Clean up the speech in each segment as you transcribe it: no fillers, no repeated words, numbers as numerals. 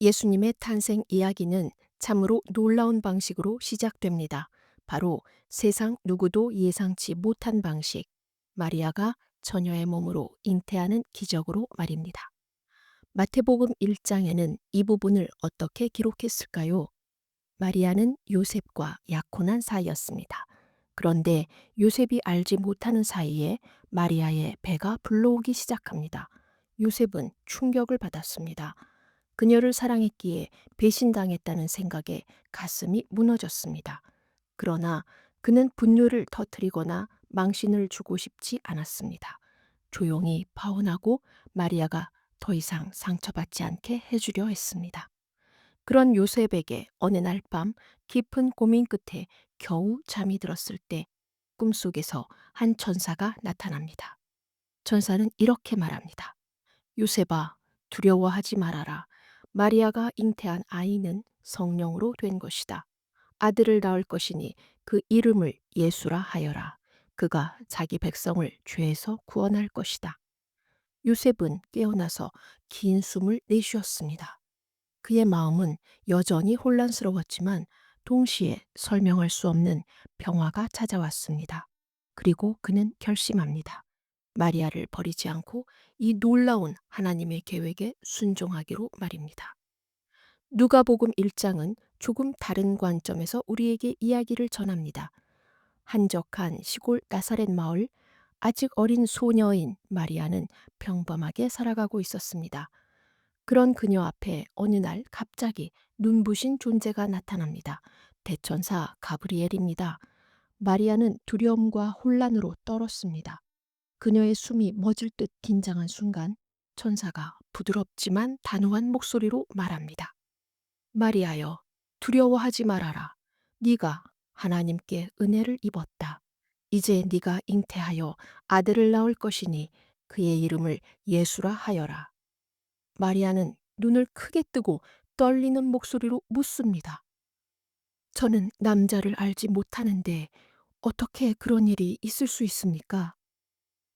예수님의 탄생 이야기는 참으로 놀라운 방식으로 시작됩니다. 바로 세상 누구도 예상치 못한 방식, 마리아가 처녀의 몸으로 잉태하는 기적으로 말입니다. 마태복음 1장에는 이 부분을 어떻게 기록했을까요? 마리아는 요셉과 약혼한 사이였습니다. 그런데 요셉이 알지 못하는 사이에 마리아의 배가 불러오기 시작합니다. 요셉은 충격을 받았습니다. 그녀를 사랑했기에 배신당했다는 생각에 가슴이 무너졌습니다. 그러나 그는 분노를 터뜨리거나 망신을 주고 싶지 않았습니다. 조용히 파혼하고 마리아가 더 이상 상처받지 않게 해주려 했습니다. 그런 요셉에게 어느 날 밤 깊은 고민 끝에 겨우 잠이 들었을 때 꿈속에서 한 천사가 나타납니다. 천사는 이렇게 말합니다. 요셉아, 두려워하지 말아라. 마리아가 잉태한 아이는 성령으로 된 것이다. 아들을 낳을 것이니 그 이름을 예수라 하여라. 그가 자기 백성을 죄에서 구원할 것이다. 요셉은 깨어나서 긴 숨을 내쉬었습니다. 그의 마음은 여전히 혼란스러웠지만 동시에 설명할 수 없는 평화가 찾아왔습니다. 그리고 그는 결심합니다. 마리아를 버리지 않고 이 놀라운 하나님의 계획에 순종하기로 말입니다. 누가복음 1장은 조금 다른 관점에서 우리에게 이야기를 전합니다. 한적한 시골 나사렛 마을, 아직 어린 소녀인 마리아는 평범하게 살아가고 있었습니다. 그런 그녀 앞에 어느 날 갑자기 눈부신 존재가 나타납니다. 대천사 가브리엘입니다. 마리아는 두려움과 혼란으로 떨었습니다. 그녀의 숨이 멎을 듯 긴장한 순간 천사가 부드럽지만 단호한 목소리로 말합니다. 마리아여, 두려워하지 말아라. 네가 하나님께 은혜를 입었다. 이제 네가 잉태하여 아들을 낳을 것이니 그의 이름을 예수라 하여라. 마리아는 눈을 크게 뜨고 떨리는 목소리로 묻습니다. 저는 남자를 알지 못하는데 어떻게 그런 일이 있을 수 있습니까?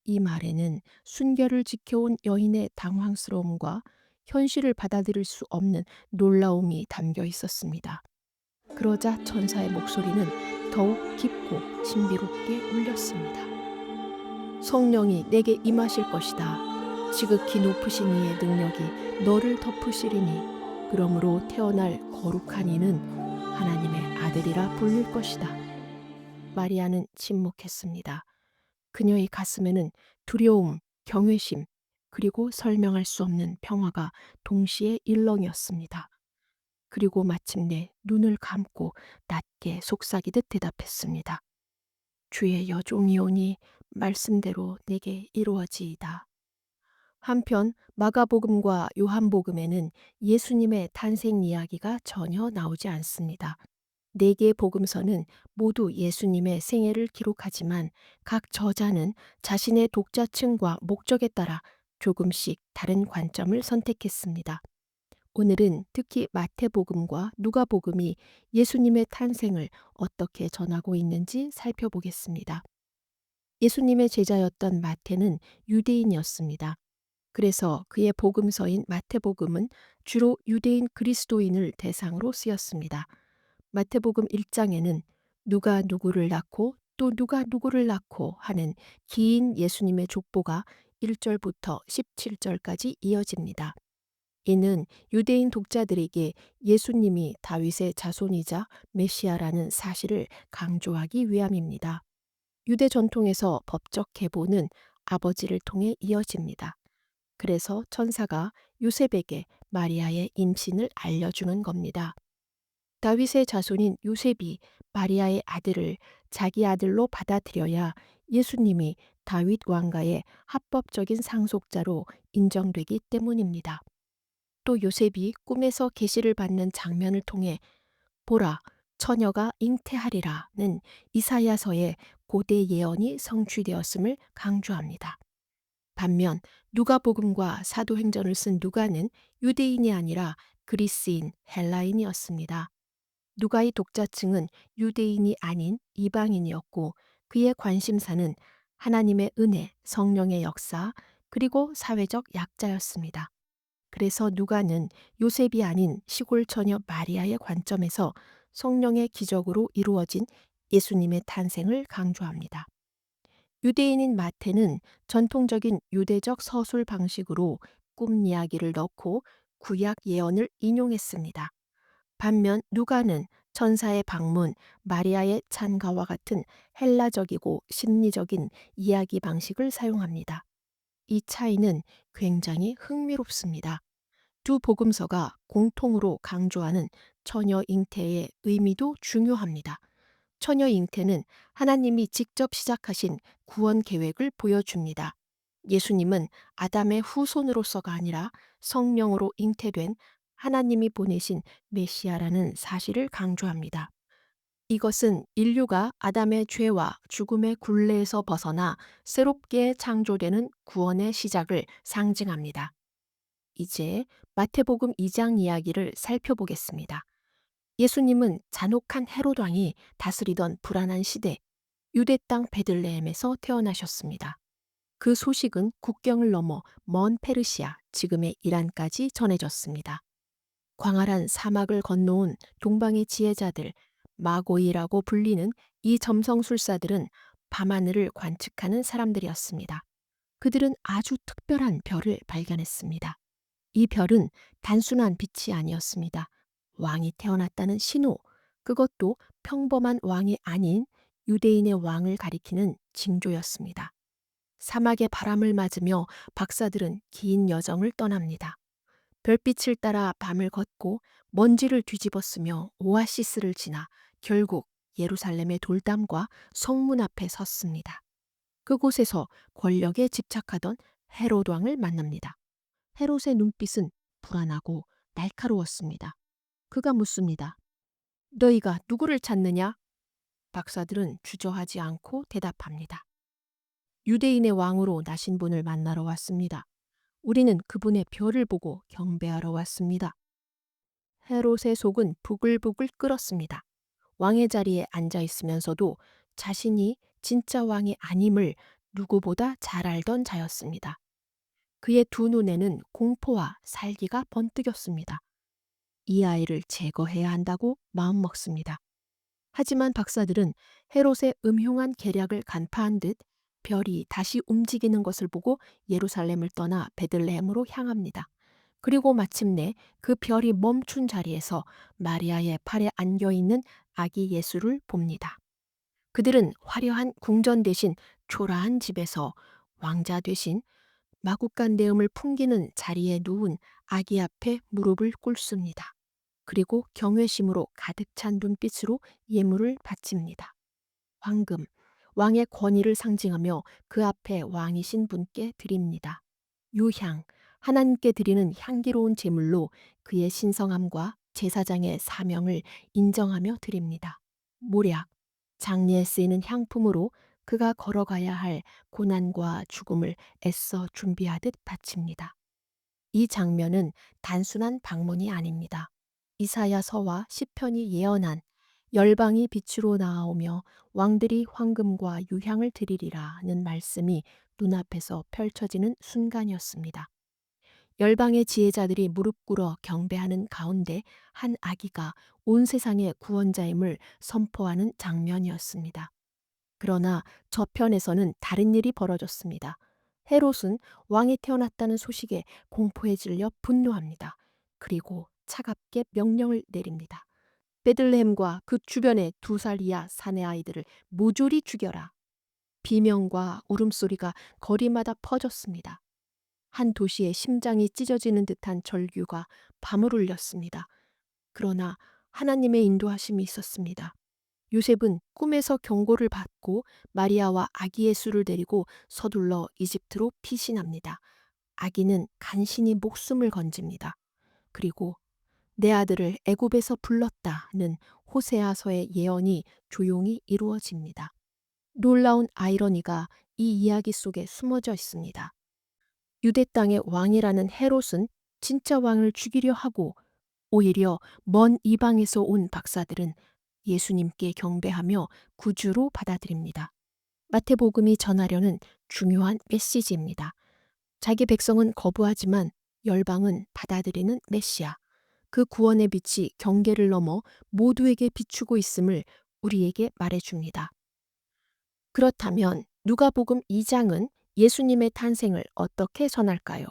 이 말에는 순결을 지켜온 여인의 당황스러움과 현실을 받아들일 수 없는 놀라움이 담겨 있었습니다. 그러자 천사의 목소리는 더욱 깊고 신비롭게 울렸습니다. 성령이 내게 임하실 것이다. 지극히 높으신 이의 능력이 너를 덮으시리니 그러므로 태어날 거룩한 이는 하나님의 아들이라 불릴 것이다. 마리아는 침묵했습니다. 그녀의 가슴에는 두려움, 경외심, 그리고 설명할 수 없는 평화가 동시에 일렁이었습니다. 그리고 마침내 눈을 감고 낮게 속삭이듯 대답했습니다. 주의 여종이오니 말씀대로 내게 이루어지이다. 한편 마가복음과 요한복음에는 예수님의 탄생 이야기가 전혀 나오지 않습니다. 네 개 복음서는 모두 예수님의 생애를 기록하지만 각 저자는 자신의 독자층과 목적에 따라 조금씩 다른 관점을 선택했습니다. 오늘은 특히 마태복음과 누가복음이 예수님의 탄생을 어떻게 전하고 있는지 살펴보겠습니다. 예수님의 제자였던 마태는 유대인이었습니다. 그래서 그의 복음서인 마태복음은 주로 유대인 그리스도인을 대상으로 쓰였습니다. 마태복음 1장에는 누가 누구를 낳고 또 누가 누구를 낳고 하는 긴 예수님의 족보가 1절부터 17절까지 이어집니다. 이는 유대인 독자들에게 예수님이 다윗의 자손이자 메시아라는 사실을 강조하기 위함입니다. 유대 전통에서 법적 계보는 아버지를 통해 이어집니다. 그래서 천사가 요셉에게 마리아의 임신을 알려주는 겁니다. 다윗의 자손인 요셉이 마리아의 아들을 자기 아들로 받아들여야 예수님이 다윗 왕가의 합법적인 상속자로 인정되기 때문입니다. 또 요셉이 꿈에서 계시를 받는 장면을 통해 보라, 처녀가 잉태하리라는 이사야서의 고대 예언이 성취되었음을 강조합니다. 반면 누가복음과 사도행전을 쓴 누가는 유대인이 아니라 그리스인 헬라인이었습니다. 누가의 독자층은 유대인이 아닌 이방인이었고 그의 관심사는 하나님의 은혜, 성령의 역사, 그리고 사회적 약자였습니다. 그래서 누가는 요셉이 아닌 시골 처녀 마리아의 관점에서 성령의 기적으로 이루어진 예수님의 탄생을 강조합니다. 유대인인 마태는 전통적인 유대적 서술 방식으로 꿈 이야기를 넣고 구약 예언을 인용했습니다. 반면 누가는 천사의 방문, 마리아의 찬가와 같은 헬라적이고 심리적인 이야기 방식을 사용합니다. 이 차이는 굉장히 흥미롭습니다. 두 복음서가 공통으로 강조하는 처녀 잉태의 의미도 중요합니다. 처녀 잉태는 하나님이 직접 시작하신 구원 계획을 보여줍니다. 예수님은 아담의 후손으로서가 아니라 성령으로 잉태된 하나님이 보내신 메시아라는 사실을 강조합니다. 이것은 인류가 아담의 죄와 죽음의 굴레에서 벗어나 새롭게 창조되는 구원의 시작을 상징합니다. 이제 마태복음 2장 이야기를 살펴보겠습니다. 예수님은 잔혹한 헤롯 왕이 다스리던 불안한 시대 유대 땅 베들레헴에서 태어나셨습니다. 그 소식은 국경을 넘어 먼 페르시아, 지금의 이란까지 전해졌습니다. 광활한 사막을 건너온 동방의 지혜자들, 마고이라고 불리는 이 점성술사들은 밤하늘을 관측하는 사람들이었습니다. 그들은 아주 특별한 별을 발견했습니다. 이 별은 단순한 빛이 아니었습니다. 왕이 태어났다는 신호, 그것도 평범한 왕이 아닌 유대인의 왕을 가리키는 징조였습니다. 사막의 바람을 맞으며 박사들은 긴 여정을 떠납니다. 별빛을 따라 밤을 걷고 먼지를 뒤집어쓰며 오아시스를 지나 결국 예루살렘의 돌담과 성문 앞에 섰습니다. 그곳에서 권력에 집착하던 헤롯 왕을 만납니다. 헤롯의 눈빛은 불안하고 날카로웠습니다. 그가 묻습니다. 너희가 누구를 찾느냐? 박사들은 주저하지 않고 대답합니다. 유대인의 왕으로 나신 분을 만나러 왔습니다. 우리는 그분의 별을 보고 경배하러 왔습니다. 헤롯의 속은 부글부글 끓었습니다. 왕의 자리에 앉아 있으면서도 자신이 진짜 왕이 아님을 누구보다 잘 알던 자였습니다. 그의 두 눈에는 공포와 살기가 번뜩였습니다. 이 아이를 제거해야 한다고 마음먹습니다. 하지만 박사들은 헤롯의 음흉한 계략을 간파한 듯 별이 다시 움직이는 것을 보고 예루살렘을 떠나 베들레헴으로 향합니다. 그리고 마침내 그 별이 멈춘 자리에서 마리아의 팔에 안겨있는 아기 예수를 봅니다. 그들은 화려한 궁전 대신 초라한 집에서 왕자 대신 마구간 내음을 풍기는 자리에 누운 아기 앞에 무릎을 꿇습니다. 그리고 경외심으로 가득 찬 눈빛으로 예물을 바칩니다. 황금, 왕의 권위를 상징하며 그 앞에 왕이신 분께 드립니다. 유향, 하나님께 드리는 향기로운 제물로 그의 신성함과 제사장의 사명을 인정하며 드립니다. 모략, 장례에 쓰이는 향품으로 그가 걸어가야 할 고난과 죽음을 애써 준비하듯 바칩니다. 이 장면은 단순한 방문이 아닙니다. 이사야서와 시편이 예언한 열방이 빛으로 나아오며 왕들이 황금과 유향을 드리리라는 말씀이 눈앞에서 펼쳐지는 순간이었습니다. 열방의 지혜자들이 무릎 꿇어 경배하는 가운데 한 아기가 온 세상의 구원자임을 선포하는 장면이었습니다. 그러나 저편에서는 다른 일이 벌어졌습니다. 헤롯은 왕이 태어났다는 소식에 공포에 질려 분노합니다. 그리고 차갑게 명령을 내립니다. 베들레헴과 그 주변의 2살 이하 사내 아이들을 모조리 죽여라. 비명과 울음소리가 거리마다 퍼졌습니다. 한 도시의 심장이 찢어지는 듯한 절규가 밤을 울렸습니다. 그러나 하나님의 인도하심이 있었습니다. 요셉은 꿈에서 경고를 받고 마리아와 아기 예수를 데리고 서둘러 이집트로 피신합니다. 아기는 간신히 목숨을 건집니다. 그리고 내 아들을 애굽에서 불렀다는 호세아서의 예언이 조용히 이루어집니다. 놀라운 아이러니가 이 이야기 속에 숨어져 있습니다. 유대 땅의 왕이라는 헤롯은 진짜 왕을 죽이려 하고 오히려 먼 이방에서 온 박사들은 예수님께 경배하며 구주로 받아들입니다. 마태복음이 전하려는 중요한 메시지입니다. 자기 백성은 거부하지만 열방은 받아들이는 메시아, 그 구원의 빛이 경계를 넘어 모두에게 비추고 있음을 우리에게 말해줍니다. 그렇다면 누가복음 2장은 예수님의 탄생을 어떻게 전할까요?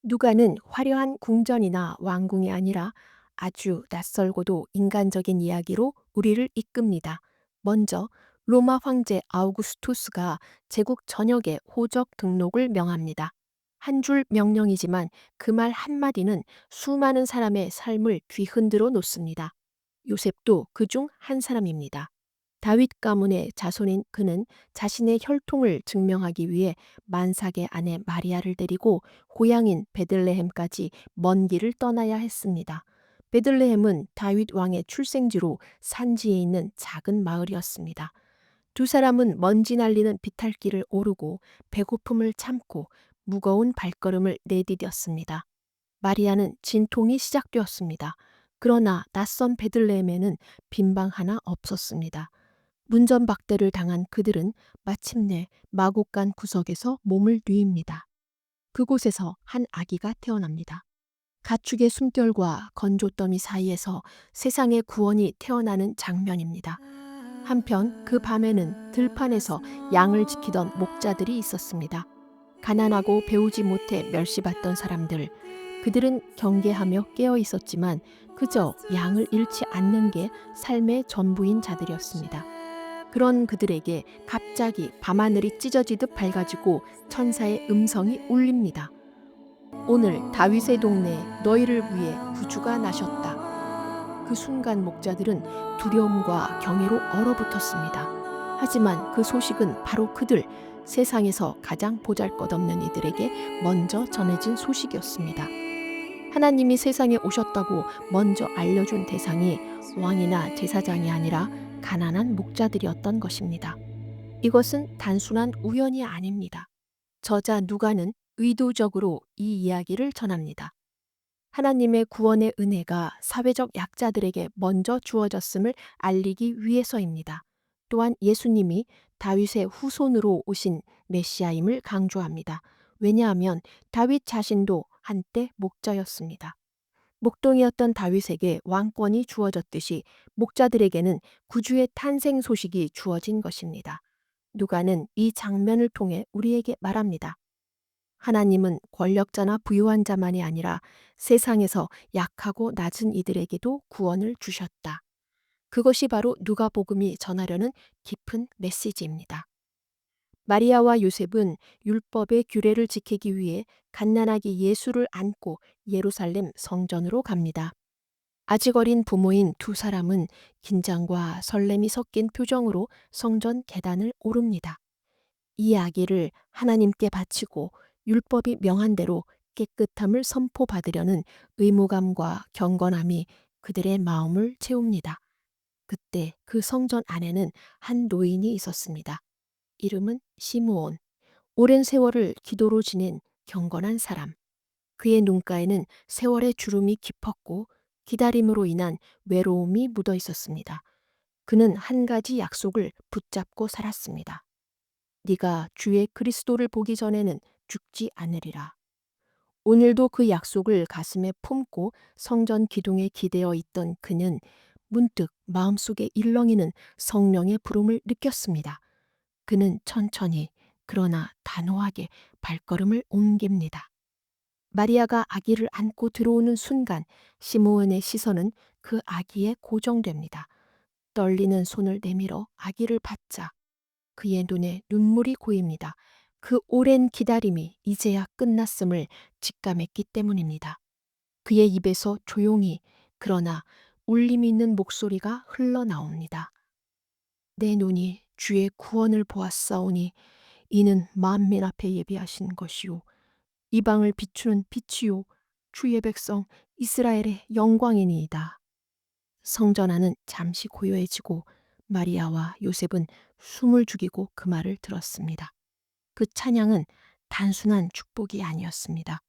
누가는 화려한 궁전이나 왕궁이 아니라 아주 낯설고도 인간적인 이야기로 우리를 이끕니다. 먼저 로마 황제 아우구스투스가 제국 전역에 호적 등록을 명합니다. 한 줄 명령이지만 그 말 한마디는 수많은 사람의 삶을 뒤흔들어 놓습니다. 요셉도 그중 한 사람입니다. 다윗 가문의 자손인 그는 자신의 혈통을 증명하기 위해 만삭의 아내 마리아를 데리고 고향인 베들레헴까지 먼 길을 떠나야 했습니다. 베들레헴은 다윗 왕의 출생지로 산지에 있는 작은 마을이었습니다. 두 사람은 먼지 날리는 비탈길을 오르고 배고픔을 참고 무거운 발걸음을 내디뎠습니다. 마리아는 진통이 시작되었습니다. 그러나 낯선 베들레헴에는 빈방 하나 없었습니다. 문전박대를 당한 그들은 마침내 마곡간 구석에서 몸을 뉘입니다. 그곳에서 한 아기가 태어납니다. 가축의 숨결과 건조더미 사이에서 세상의 구원이 태어나는 장면입니다. 한편 그 밤에는 들판에서 양을 지키던 목자들이 있었습니다. 가난하고 배우지 못해 멸시받던 사람들, 그들은 경계하며 깨어 있었지만 그저 양을 잃지 않는 게 삶의 전부인 자들이었습니다. 그런 그들에게 갑자기 밤하늘이 찢어지듯 밝아지고 천사의 음성이 울립니다. 오늘 다윗의 동네에 너희를 위해 구주가 나셨다. 그 순간 목자들은 두려움과 경외로 얼어붙었습니다. 하지만 그 소식은 바로 그들, 세상에서 가장 보잘것없는 이들에게 먼저 전해진 소식이었습니다. 하나님이 세상에 오셨다고 먼저 알려준 대상이 왕이나 제사장이 아니라 가난한 목자들이었던 것입니다. 이것은 단순한 우연이 아닙니다. 저자 누가는 의도적으로 이 이야기를 전합니다. 하나님의 구원의 은혜가 사회적 약자들에게 먼저 주어졌음을 알리기 위해서입니다. 또한 예수님이 다윗의 후손으로 오신 메시아임을 강조합니다. 왜냐하면 다윗 자신도 한때 목자였습니다. 목동이었던 다윗에게 왕권이 주어졌듯이 목자들에게는 구주의 탄생 소식이 주어진 것입니다. 누가는 이 장면을 통해 우리에게 말합니다. 하나님은 권력자나 부유한 자만이 아니라 세상에서 약하고 낮은 이들에게도 구원을 주셨다. 그것이 바로 누가복음이 전하려는 깊은 메시지입니다. 마리아와 요셉은 율법의 규례를 지키기 위해 갓난아기 예수를 안고 예루살렘 성전으로 갑니다. 아직 어린 부모인 두 사람은 긴장과 설렘이 섞인 표정으로 성전 계단을 오릅니다. 이 아기를 하나님께 바치고 율법이 명한 대로 깨끗함을 선포받으려는 의무감과 경건함이 그들의 마음을 채웁니다. 그때 그 성전 안에는 한 노인이 있었습니다. 이름은 시므온. 오랜 세월을 기도로 지낸 경건한 사람. 그의 눈가에는 세월의 주름이 깊었고 기다림으로 인한 외로움이 묻어 있었습니다. 그는 한 가지 약속을 붙잡고 살았습니다. 네가 주의 그리스도를 보기 전에는 죽지 않으리라. 오늘도 그 약속을 가슴에 품고 성전 기둥에 기대어 있던 그는 문득 마음속에 일렁이는 성령의 부름을 느꼈습니다. 그는 천천히 그러나 단호하게 발걸음을 옮깁니다. 마리아가 아기를 안고 들어오는 순간 시므온의 시선은 그 아기에 고정됩니다. 떨리는 손을 내밀어 아기를 받자 그의 눈에 눈물이 고입니다. 그 오랜 기다림이 이제야 끝났음을 직감했기 때문입니다. 그의 입에서 조용히 그러나 울림이 있는 목소리가 흘러나옵니다. 내 눈이 주의 구원을 보았사오니 이는 만민 앞에 예비하신 것이요 이방을 비추는 빛이요 주의 백성 이스라엘의 영광이니이다. 성전 안은 잠시 고요해지고 마리아와 요셉은 숨을 죽이고 그 말을 들었습니다. 그 찬양은 단순한 축복이 아니었습니다.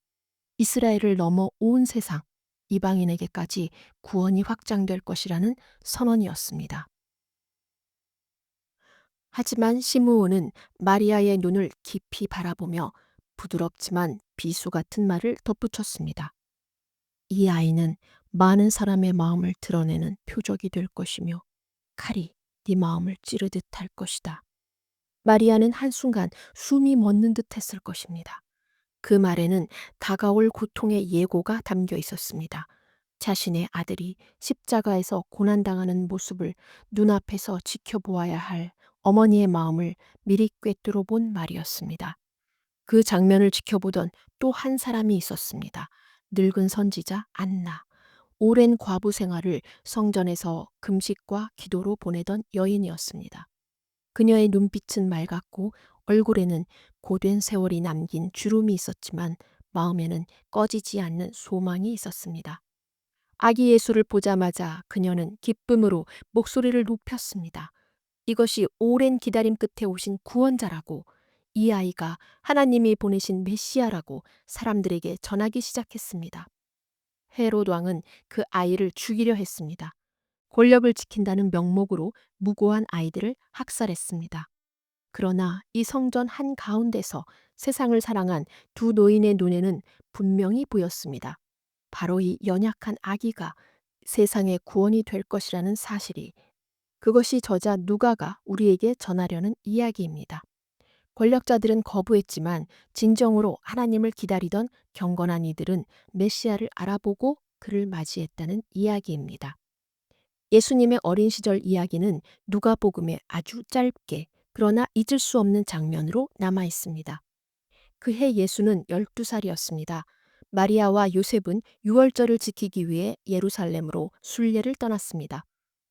이스라엘을 넘어 온 세상, 이방인에게까지 구원이 확장될 것이라는 선언이었습니다. 하지만 시므온은 마리아의 눈을 깊이 바라보며 부드럽지만 비수 같은 말을 덧붙였습니다. 이 아이는 많은 사람의 마음을 드러내는 표적이 될 것이며 칼이 네 마음을 찌르듯 할 것이다. 마리아는 한순간 숨이 멎는 듯 했을 것입니다. 그 말에는 다가올 고통의 예고가 담겨 있었습니다. 자신의 아들이 십자가에서 고난당하는 모습을 눈앞에서 지켜보아야 할 어머니의 마음을 미리 꿰뚫어 본 말이었습니다. 그 장면을 지켜보던 또 한 사람이 있었습니다. 늙은 선지자 안나. 오랜 과부 생활을 성전에서 금식과 기도로 보내던 여인이었습니다. 그녀의 눈빛은 맑았고 얼굴에는 고된 세월이 남긴 주름이 있었지만 마음에는 꺼지지 않는 소망이 있었습니다. 아기 예수를 보자마자 그녀는 기쁨으로 목소리를 높였습니다. 이것이 오랜 기다림 끝에 오신 구원자라고, 이 아이가 하나님이 보내신 메시아라고 사람들에게 전하기 시작했습니다. 헤롯 왕은 그 아이를 죽이려 했습니다. 권력을 지킨다는 명목으로 무고한 아이들을 학살했습니다. 그러나 이 성전 한가운데서 세상을 사랑한 두 노인의 눈에는 분명히 보였습니다. 바로 이 연약한 아기가 세상의 구원이 될 것이라는 사실이, 그것이 저자 누가가 우리에게 전하려는 이야기입니다. 권력자들은 거부했지만 진정으로 하나님을 기다리던 경건한 이들은 메시아를 알아보고 그를 맞이했다는 이야기입니다. 예수님의 어린 시절 이야기는 누가복음에 아주 짧게 그러나 잊을 수 없는 장면으로 남아 있습니다. 그해 예수는 12살이었습니다. 마리아와 요셉은 유월절을 지키기 위해 예루살렘으로 순례를 떠났습니다.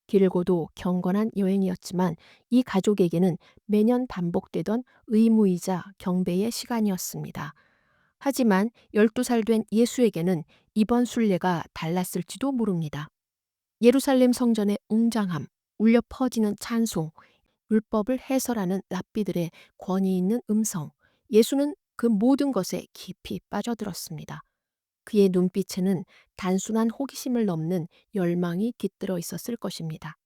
길고도 경건한 여행이었지만 이 가족에게는 매년 반복되던 의무이자 경배의 시간이었습니다. 하지만 12살 된 예수에게는 이번 순례가 달랐을지도 모릅니다. 예루살렘 성전의 웅장함, 울려 퍼지는 찬송, 율법을 해설하는 랍비들의 권위 있는 음성, 예수는 그 모든 것에 깊이 빠져들었습니다. 그의 눈빛에는 단순한 호기심을 넘는 열망이 깃들어 있었을 것입니다.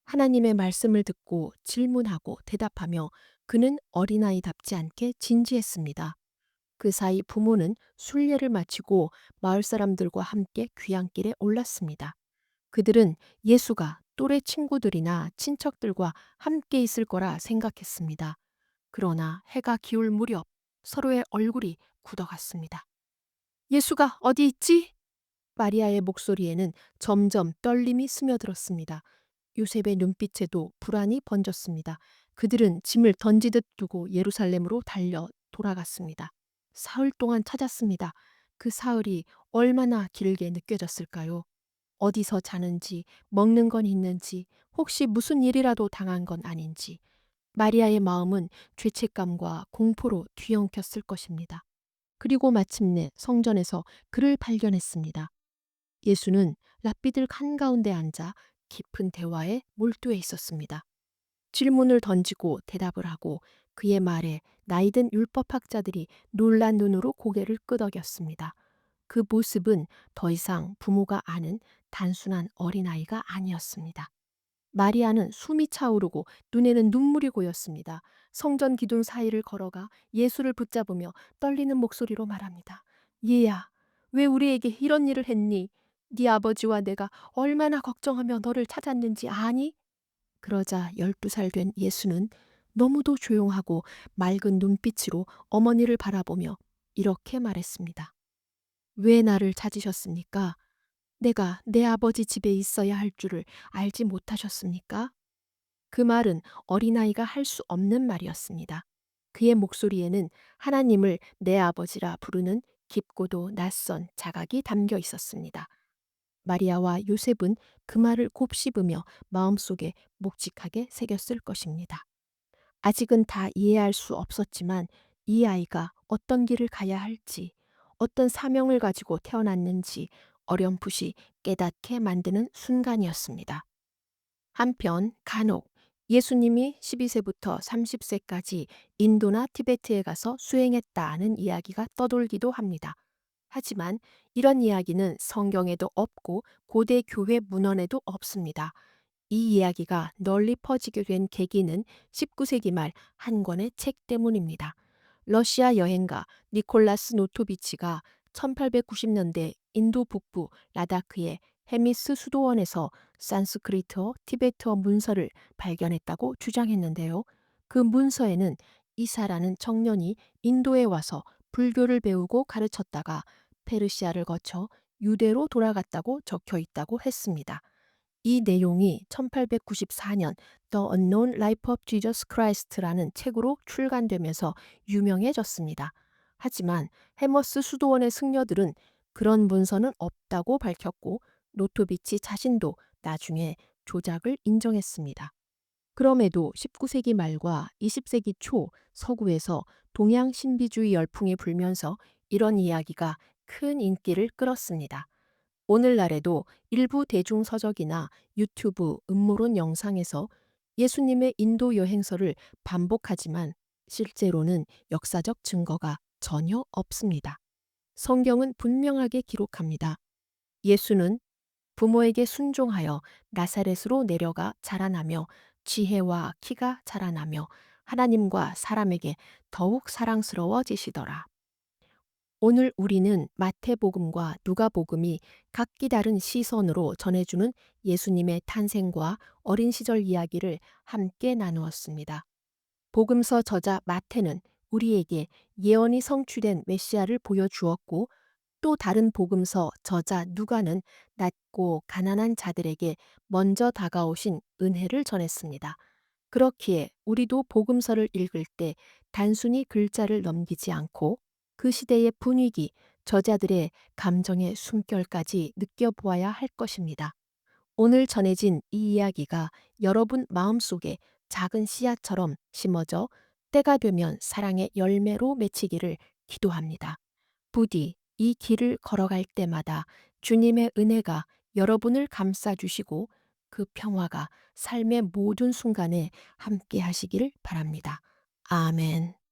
하나님의 말씀을 듣고 질문하고 대답하며 그는 어린아이답지 않게 진지했습니다. 그 사이 부모는 순례를 마치고 마을 사람들과 함께 귀향길에 올랐습니다. 그들은 예수가 또래 친구들이나 친척들과 함께 있을 거라 생각했습니다. 그러나 해가 기울 무렵 서로의 얼굴이 굳어갔습니다. 예수가 어디 있지? 마리아의 목소리에는 점점 떨림이 스며들었습니다. 요셉의 눈빛에도 불안이 번졌습니다. 그들은 짐을 던지듯 두고 예루살렘으로 달려 돌아갔습니다. 사흘 동안 찾았습니다. 그 사흘이 얼마나 길게 느껴졌을까요? 어디서 자는지, 먹는 건 있는지, 혹시 무슨 일이라도 당한 건 아닌지. 마리아의 마음은 죄책감과 공포로 뒤엉켰을 것입니다. 그리고 마침내 성전에서 그를 발견했습니다. 예수는 랍비들 한가운데 앉아 깊은 대화에 몰두해 있었습니다. 질문을 던지고 대답을 하고 그의 말에 나이든 율법학자들이 놀란 눈으로 고개를 끄덕였습니다. 그 모습은 더 이상 부모가 아는 단순한 어린아이가 아니었습니다. 마리아는 숨이 차오르고 눈에는 눈물이 고였습니다. 성전 기둥 사이를 걸어가 예수를 붙잡으며 떨리는 목소리로 말합니다. 얘야, 왜 우리에게 이런 일을 했니? 네 아버지와 내가 얼마나 걱정하며 너를 찾았는지 아니? 그러자 12살 된 예수는 너무도 조용하고 맑은 눈빛으로 어머니를 바라보며 이렇게 말했습니다. 왜 나를 찾으셨습니까? 내가 내 아버지 집에 있어야 할 줄을 알지 못하셨습니까? 그 말은 어린아이가 할 수 없는 말이었습니다. 그의 목소리에는 하나님을 내 아버지라 부르는 깊고도 낯선 자각이 담겨 있었습니다. 마리아와 요셉은 그 말을 곱씹으며 마음속에 묵직하게 새겼을 것입니다. 아직은 다 이해할 수 없었지만 이 아이가 어떤 길을 가야 할지, 어떤 사명을 가지고 태어났는지 어렴풋이 깨닫게 만드는 순간이었습니다. 한편 간혹 예수님이 12세부터 30세까지 인도나 티베트에 가서 수행했다는 이야기가 떠돌기도 합니다. 하지만 이런 이야기는 성경에도 없고 고대 교회 문헌에도 없습니다. 이 이야기가 널리 퍼지게 된 계기는 19세기 말 한 권의 책 때문입니다. 러시아 여행가 니콜라스 노토비치가 1890년대 인도 북부 라다크의 헤미스 수도원에서 산스크리트어, 티베트어 문서를 발견했다고 주장했는데요. 그 문서에는 이사라는 청년이 인도에 와서 불교를 배우고 가르쳤다가 페르시아를 거쳐 유대로 돌아갔다고 적혀 있다고 했습니다. 이 내용이 1894년 The Unknown Life of Jesus Christ라는 책으로 출간되면서 유명해졌습니다. 하지만 해머스 수도원의 승려들은 그런 문서는 없다고 밝혔고 노토비치 자신도 나중에 조작을 인정했습니다. 그럼에도 19세기 말과 20세기 초 서구에서 동양 신비주의 열풍이 불면서 이런 이야기가 큰 인기를 끌었습니다. 오늘날에도 일부 대중서적이나 유튜브 음모론 영상에서 예수님의 인도 여행설을 반복하지만 실제로는 역사적 증거가 전혀 없습니다. 성경은 분명하게 기록합니다. 예수는 부모에게 순종하여 나사렛으로 내려가 자라나며 지혜와 키가 자라나며 하나님과 사람에게 더욱 사랑스러워지시더라. 오늘 우리는 마태복음과 누가복음이 각기 다른 시선으로 전해주는 예수님의 탄생과 어린 시절 이야기를 함께 나누었습니다. 복음서 저자 마태는 우리에게 예언이 성취된 메시아를 보여주었고 또 다른 복음서 저자 누가는 낮고 가난한 자들에게 먼저 다가오신 은혜를 전했습니다. 그렇기에 우리도 복음서를 읽을 때 단순히 글자를 넘기지 않고 그 시대의 분위기, 저자들의 감정의 숨결까지 느껴보아야 할 것입니다. 오늘 전해진 이 이야기가 여러분 마음속에 작은 씨앗처럼 심어져 때가 되면 사랑의 열매로 맺히기를 기도합니다. 부디 이 길을 걸어갈 때마다 주님의 은혜가 여러분을 감싸주시고 그 평화가 삶의 모든 순간에 함께 하시기를 바랍니다. 아멘.